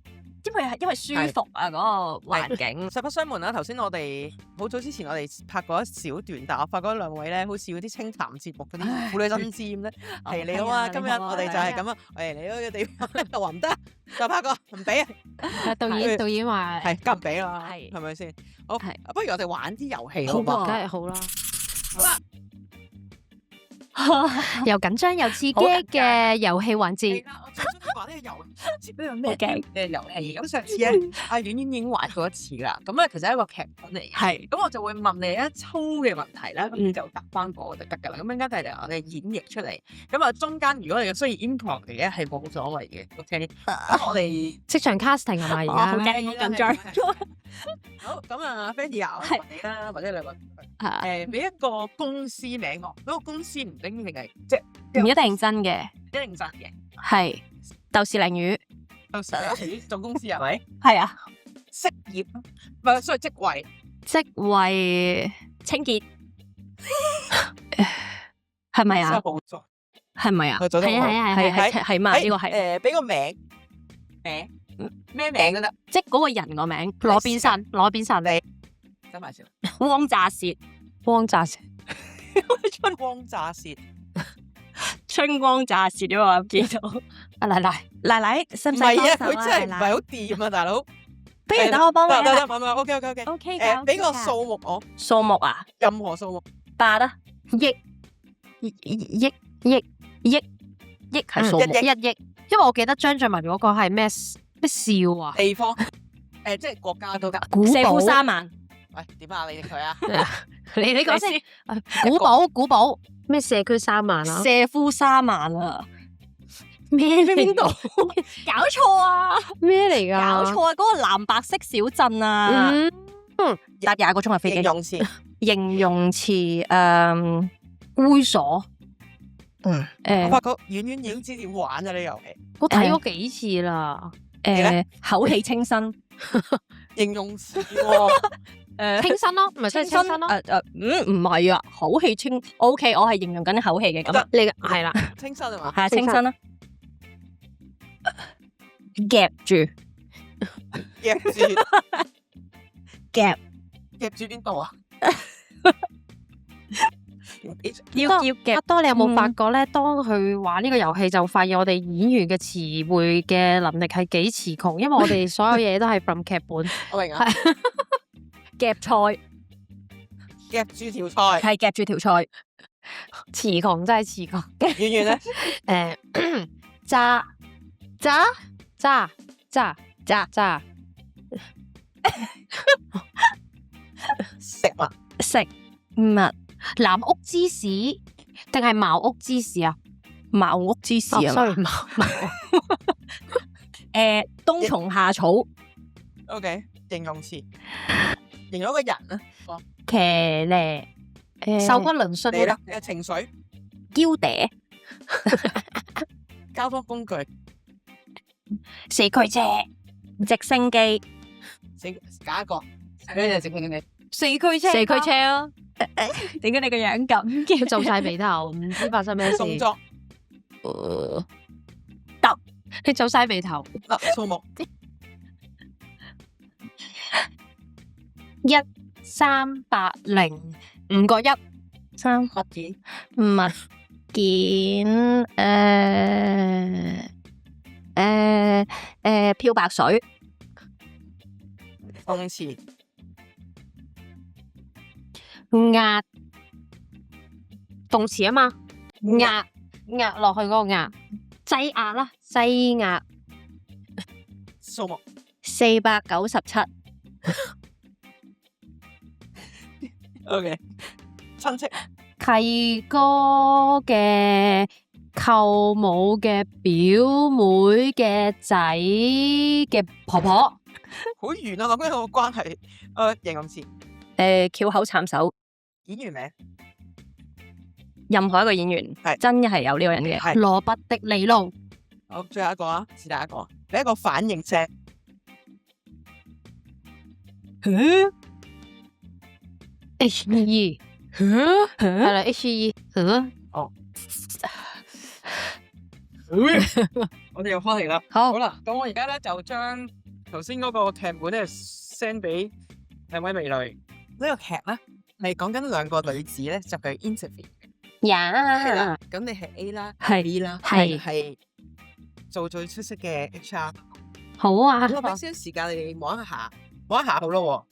因為舒服啊嗰個環境，實不相瞞啦。頭先我哋好早之前我哋拍過一小段，但我發覺兩位咧好似嗰啲清談節目嗰啲婦女爭尖咧，係你好啊！今日我哋就係咁啊，嚟嗰個地方就話唔得，就拍個唔俾啊！導演話係梗唔俾啦，係咪先？好，不如我哋玩啲遊戲好嘛？梗係好啦。又緊張又刺激嘅遊戲環節。我最中意玩呢個遊戲，呢個咩嘅遊戲？咁上次咧，阿婉婉已經玩過一次啦。咁咧其實係一個劇本嚟嘅。係。咁我就會問你一粗嘅問題啦，咁你就答翻我就得㗎啦。咁陣間就係我哋演繹出嚟。咁啊中間如果你需要 input 嘅咧係冇所謂嘅。OK。咁我哋即場 casting 係咪而家？好驚，好緊張。好，咁啊 Fanny 啊，我問你啦，或者兩個俾一個公司名我，嗰個公司唔定係即唔一定真嘅，一定真嘅，係豆豉鯪魚，到時做公司係咪？係啊，職業唔係，所謂職位，職位清潔，係咪啊？係咪啊？係嘛？呢個係俾個名咩名都得，即係嗰個人個名，攞邊神你，等埋先。汪炸舌，汪炸舌，春光乍泄，春光乍泄咗我見到。阿奶奶，使唔使唔係啊，幫手佢真係唔係好掂啊，大佬。不如等我幫你啦。得，OK。 OK 㗎俾個數目我，數目啊，任何數目8啊，億係數目1億，因為我記得張俊文嗰個係咩笑啊？地方，即係國家都得。四夫3萬。喂，點啊？你定佢啊？你講先。古堡咩社區3萬啊？社夫3萬啊！咩邊度？搞錯啊！咩嚟噶？搞錯啊！嗰個藍白色小鎮啊！搭20個鐘嘅飛機。形容詞猥瑣。我發覺婉婉已經知點玩啊！呢遊戲我睇過幾次啦。口氣清新。形容詞喎，清新咯，唔係真係清新咯。唔係啊，口氣清。OK，我係形容緊口氣嘅咁。你係啦，清新係嘛？係啊，清新啦。夾住邊度啊？要夾。阿多，你有冇發覺咧？當佢玩呢個遊戲，就發現我哋演員嘅詞彙嘅能力係幾詞窮，因為我哋所有嘢都係 from 劇本。我明啊。夾菜，夾住條菜，係夾住條菜。詞窮真係詞窮。婉婉咧，炸食物，南屋芝士定係茅屋芝士啊？茅屋芝士啊？sorry，茅。冬蟲夏草。OK，形容詞，形容一個人啊，騎呢，手不能順你啦，你嘅情緒，嬌嗲，交通工具，四驅車，直升機，揀一個，咩直升機？四驅車，四驅車咯。點解你個樣咁嘅？皺晒眉頭，唔知發生咩事。動作，得，你皺晒眉頭。數目，13805個1，物件，漂白水，動詞，壓，動詞啊嘛，壓落去嗰個壓，擠壓啦，擠壓。數目497。OK，親戚，契哥嘅舅母嘅表妹嘅仔嘅婆婆。好遠啊！諗緊個關係。形容詞。翹口插手。演員名。任何一個演員係真係有呢個人嘅。係羅拔迪尼路。好，最後一個啊，是第一個。你一個反應聲。H.E. 係啦 H.E. 哦。我哋又翻嚟啦。好好啦，咁我而家咧就將頭先嗰個劇本咧 send 俾兩位美女。呢個劇咧係講緊兩個女子咧就去 interview。係啦呀，咁你係 A 啦，係 B 啦，係係做最出色嘅 HR。好啊。咁我俾少少時間你哋望一下好咯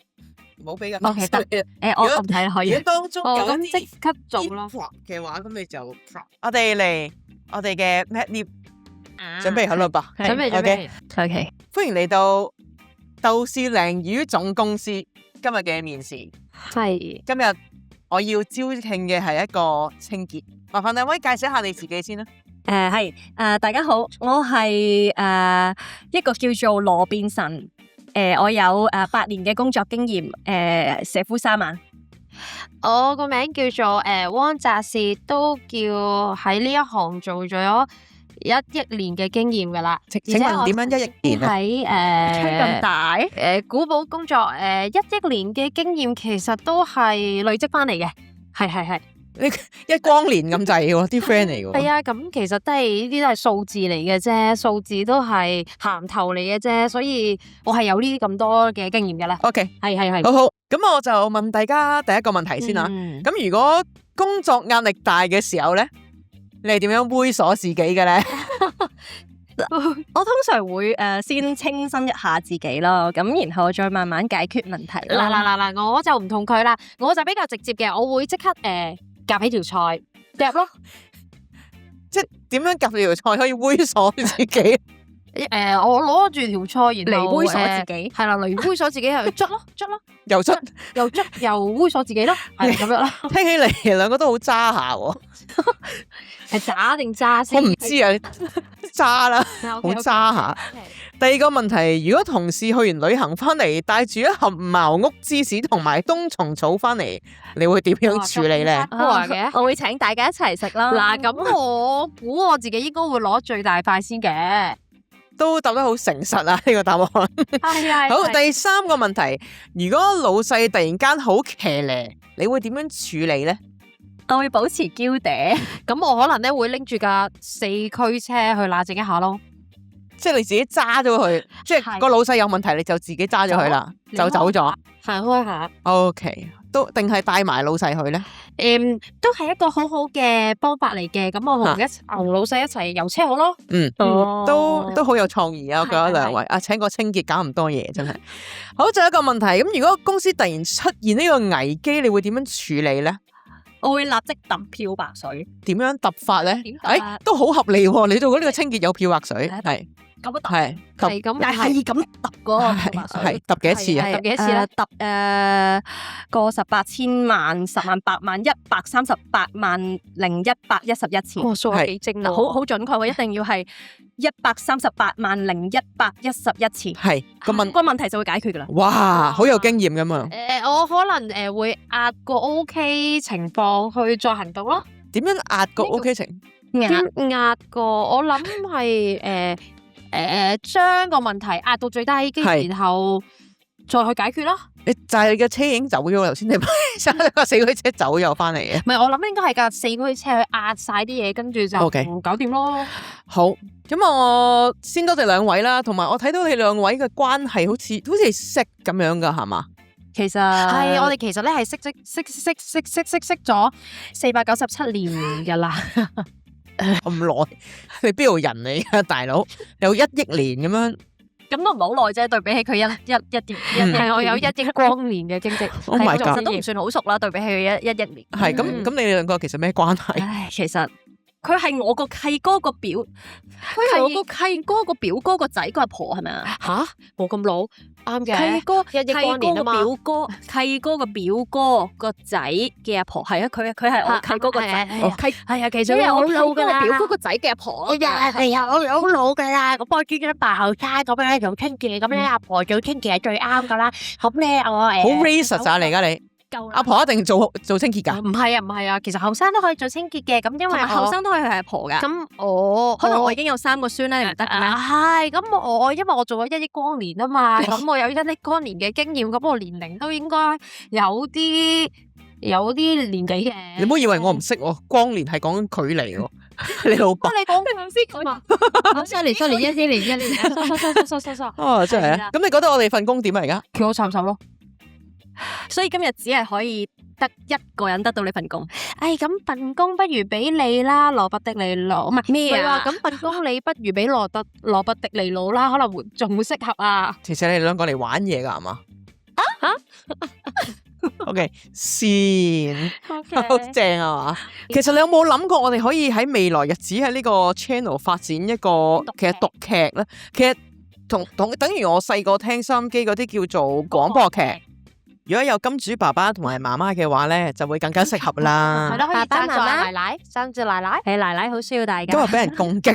喎，唔好俾咁 OK，得我睇可以。如果當中有咁一啲即刻做咯。 prop 嘅話，咁你就 prop。我哋嚟我哋嘅 Mad Lib，準備好啦吧？係準備準備。 OK，歡迎嚟到豆豉鯪魚總公司今日嘅面試。係。今日我要招聘嘅係一個清潔，麻煩兩位介紹下你自己先啦。係大家好，我係一個叫做羅變神，我有8年嘅工作經驗，佘夫沙曼。我個名叫做汪澤仕，都叫喺呢一行做咗1億年嘅經驗噶啦。請問點樣1億年啊？喺吹咁大？古堡工作1億年嘅經驗，其實都係累積翻嚟嘅。係。一光年咁滯喎，啲 friend 嚟喎。係啊，咁其實呢啲都係數字嚟嘅啫，數字都係銜頭嚟嘅啫，所以我係有呢啲咁多嘅經驗嘅啦。 OK，係。好，咁我就問大家第一個問題先啦。咁如果工作壓力大嘅時候咧，你係點樣猥瑣自己嘅咧？我通常會先清新一下自己咯，咁然後再慢慢解決問題啦。嗱，我就唔同佢啦，我就比較直接嘅，我會即刻夾起條菜夾咯。即係點樣夾條菜可以猥瑣自己？我攞住條菜，然後嚟猥瑣自己。係啦，嚟猥瑣自己係捽咯，又捽又猥瑣自己咯，係咁樣咯。聽起嚟兩個都好渣下喎。係渣定渣先？我唔知啊，渣啦，好渣下。第二個問題，如果同事去完旅行翻嚟，帶住一盒茅屋芝士同埋冬蟲草翻嚟，你會點樣處理咧？我會請大家一齊食啦。嗱，咁我估我自己應該會攞最大塊先嘅。都答得好誠實啊！呢個答案。係。好，第三個問題，如果老細突然間好騎呢，你會點樣處理咧？我會保持嬌嗲。咁我可能咧會拎住架4驅車去冷靜一下咯。即係你自己揸咗佢，即係個老細有問題，你就自己揸咗佢啦，就走咗。行開下。OK，都定係帶埋老細去咧？都係一個好好嘅方法嚟嘅。咁我同老細一齊遊車河咯。都好有創意啊！我覺得兩位啊，請個清潔搞咁多嘢，真係。好，仲有一個問題，咁如果公司突然出現呢個危機，你會點樣處理咧？我會立即揼漂白水。點樣揼法咧？點揼都好合理喎！你做過呢個清潔有漂白水，係咁樣揼，係咁，但係咁揼嗰個漂白水，係揼幾多次啊？揼幾多次咧？揼個18千萬、10萬、8萬、138萬零111次。哇，數學幾精啊！好準確喎，一定要係138萬零111次。係個問題就會解決噶啦。哇，好有經驗㗎嘛！我可能會壓個 OK 情況去再行動咯。點樣壓個 OK 情？壓個我諗係將個問題壓到最低，跟住然後再去解決咯。就係你嘅車已經走咗，頭先你揸咗個4驅車走咗翻嚟嘅。唔係，我諗應該係架4驅車去壓晒啲嘢，跟住就搞掂咯。好，咁我先多謝兩位啦，同埋我睇到你兩位嘅關係好似係識咁樣噶，係嘛？其實係我哋其實咧係識咗497年噶啦。咁耐，你邊度人嚟噶，大佬？有1億年咁樣，咁都唔係好耐啫。對比起佢一係我有1億光年嘅經歷，Oh my god，其實都唔算好熟啦。對比起佢1億年，係咁你哋兩個其實咩關係？唉，其實佢係我個契哥個表，佢係我個契哥個表哥個仔個阿婆係咪啊？吓，冇咁老，啱嘅。契哥一億光年啊嘛。表哥，契哥個表哥個仔嘅阿婆係啊，佢係我契哥個仔，係啊，其實我好老㗎啦。表哥個仔嘅阿婆，係啊，我好老㗎啦。咁我見咗扮後生咁樣做清潔，咁咧阿婆做清潔係最啱㗎啦。咁咧我好 racist 啊！你而家你阿婆一定做清潔㗎？唔係啊，其實後生都可以做清潔嘅。咁因為後生都可以係阿婆㗎。咁可能我已經有3個孫咧，你唔得嘅咩？係咁因為我做咗1億光年啊嘛，咁我有1億光年嘅經驗，咁我年齡都應該有啲年紀嘅。你唔好以為我唔識喎，光年係講緊距離喎。你老伯，你講先嘛？sorry，一年，收。哦，真係啊！咁你覺得我哋份工點啊？而家叫我插手咯。所以今日只係可以得一個人得到呢份工。咁份工不如俾你啦，羅伯迪尼魯，唔係咩啊？咁份工你不如俾羅伯迪尼魯啦，可能仲會適合啊。其實你哋兩個嚟玩嘢㗎係嘛？OK， 先好正啊嘛！其實你有冇諗過我哋可以喺未來日子喺呢個 channel 發展一個其實讀劇咧？其實同等於我細個聽收音機嗰啲叫做廣播劇。如果有金主爸爸同埋媽媽嘅話咧，就會更加適合啦。係咯，可以爸爸媽媽奶奶，三隻奶奶。係奶奶好需要大家。今日俾人攻擊。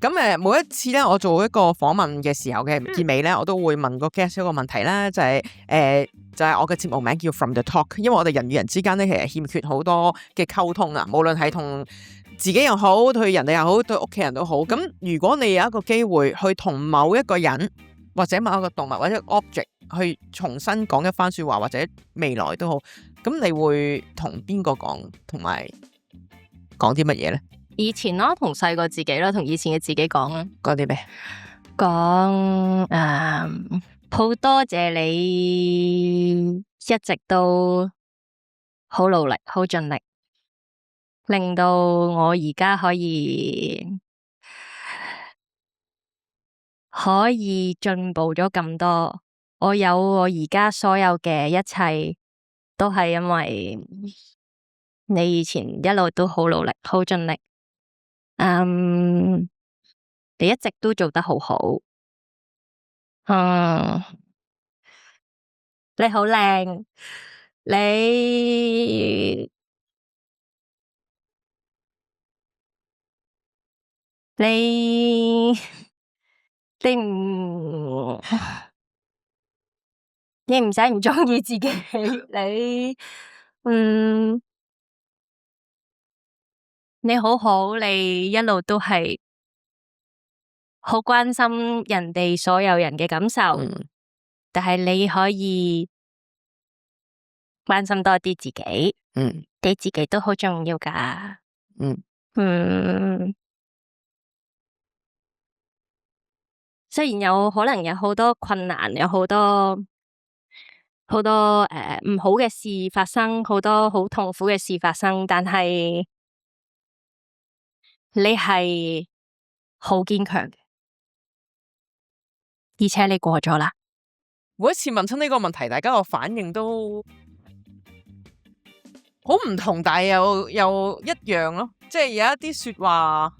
咁每一次咧，我做一個訪問嘅時候嘅結尾咧，我都會問個 guest 一個問題啦，就係我嘅節目名叫 From the Talk， 因為我哋人與人之間咧，其實欠缺好多嘅溝通啊，無論係同自己又好，對人哋又好，對屋企人都好。咁如果你有一個機會去同某一個人或者某一個動物或者 object 去重新講一番說話，或者未來都好，咁你會同邊個講，同埋講啲乜嘢咧？以前咯，同細個自己咯，同以前嘅自己講啦。講啲咩？講好多謝你一直都好努力、好盡力，令到我而家可以進步咗咁多。我有我而家所有嘅一切，都係因為你以前一路都好努力、好盡力。你一直都做得好好。你好靚，你唔使唔鍾意自己，你好好，你一路都係好關心人哋所有人嘅感受，但係你可以關心多啲自己，你自己都好重要㗎。雖然有可能有好多困難，有好多唔好嘅事發生，好多好痛苦嘅事發生，但係你係好堅強嘅，而且你過咗啦。每一次問親呢個問題，大家個反應都好唔同，但係又一樣咯。即係有一啲說話，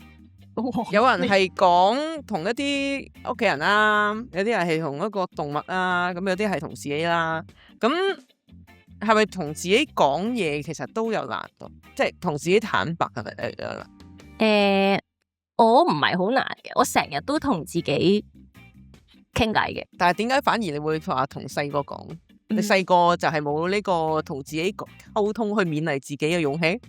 有人係講同一啲屋企人啦，有啲人係同一個動物啦，咁有啲係同自己啦。咁係咪同自己講嘢其實都有難度？即係同自己坦白係咪有難？我唔係好難嘅，我成日都同自己傾偈嘅。但係點解反而你會話同細個講？你細個就係冇呢個同自己溝通去勉勵自己嘅勇氣？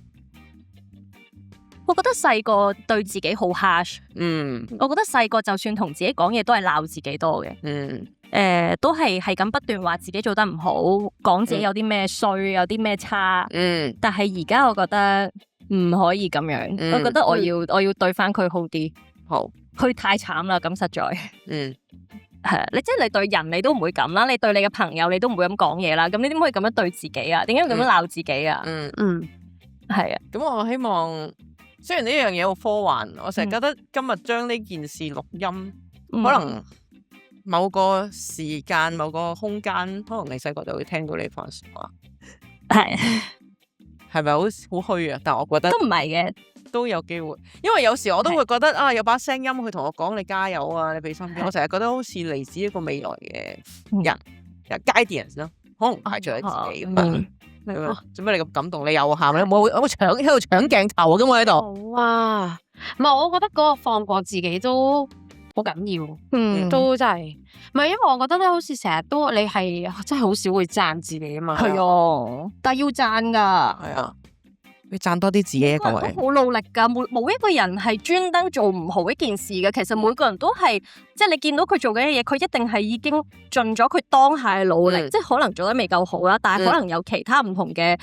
我覺得細個對自己好 harsh。我覺得細個就算同自己講嘢，都係鬧自己多嘅。都係咁不斷話自己做得唔好，講自己有啲咩衰，有啲咩差。但係而家我覺得唔可以咁樣。我覺得我要對翻佢好啲。好，佢太慘啦，咁實在。係你即係你對人你都唔會咁啦，你對你嘅朋友你都唔會咁講嘢啦。咁你點可以咁樣對自己啊？點解要咁樣鬧自己啊？係啊。咁我希望。雖然呢樣嘢好科幻，我成日覺得今日將呢件事錄音，可能某個時間、某個空間，可能你細個就會聽到呢番說話。係咪好虛啊？但係我覺得都唔係嘅，都有機會，因為有時我都會覺得有把聲音去同我講你加油啊，你俾心機，我成日覺得好似嚟自一個未來嘅人，guidance 咯，可能排除咗自己咁樣。做咩你咁感動？你又喊咧？冇喺度搶鏡頭啊！咁我喺度。好啊，唔係我覺得嗰個放過自己都好緊要，都真係。唔係因為我覺得咧，好似成日都你係真係好少會讚自己啊嘛。係啊，但係要讚㗎。係啊。你讚多啲自己各位，都好努力㗎，冇一個人係專登做唔好一件事嘅。其實每個人都係，即係你見到佢做緊嘅嘢，佢一定係已經盡咗佢當下嘅努力，即係可能做得未夠好啦，但係可能有其他唔同嘅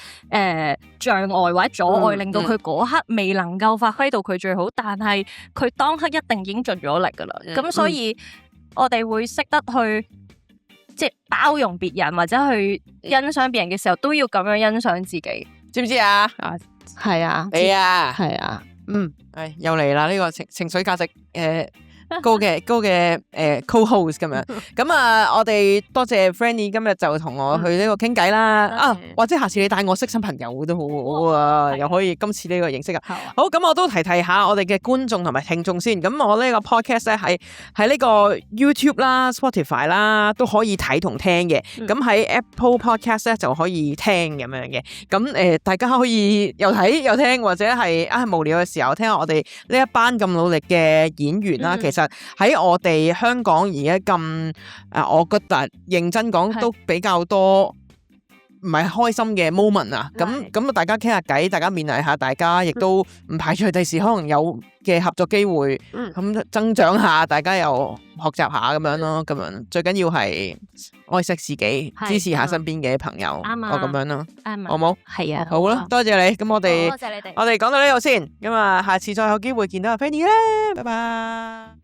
障礙或者阻礙，令到佢嗰刻未能夠發揮到佢最好，但係佢當刻一定已經盡咗力㗎啦。咁所以我哋會識得去即係包容別人或者去欣賞別人嘅時候，都要咁樣欣賞自己，知唔知啊？係啊，你啊，係啊，又嚟啦！呢個情緒價值高嘅co-host 咁樣，咁啊，我哋多謝 Frannie 今日就同我去呢個傾偈啦，或者下次你帶我識新朋友都好啊，又可以今次呢個認識啊。好，咁我都提下我哋嘅觀眾同埋聽眾先。咁我呢個 podcast 咧喺呢個 YouTube 啦、Spotify 啦都可以睇同聽嘅。咁喺 Apple Podcast 咧就可以聽咁樣嘅。咁大家可以又睇又聽，或者係無聊嘅時候聽下我哋呢一班咁努力嘅演員啦。其實喺我哋香港而家咁我覺得認真講都比較多唔係開心嘅 moment 啊，咁大家傾下偈，大家勉勵下大家，亦都唔排除第時可能有嘅合作機會，咁增長下，大家又學習下咁樣咯，咁樣最緊要係愛惜自己，支持下身邊嘅朋友，我咁樣咯，好冇？係啊，好啦，多謝你，咁我哋多謝你哋，我哋講到呢度先，咁啊，下次再有機會見到阿 Fanny 啦，拜拜。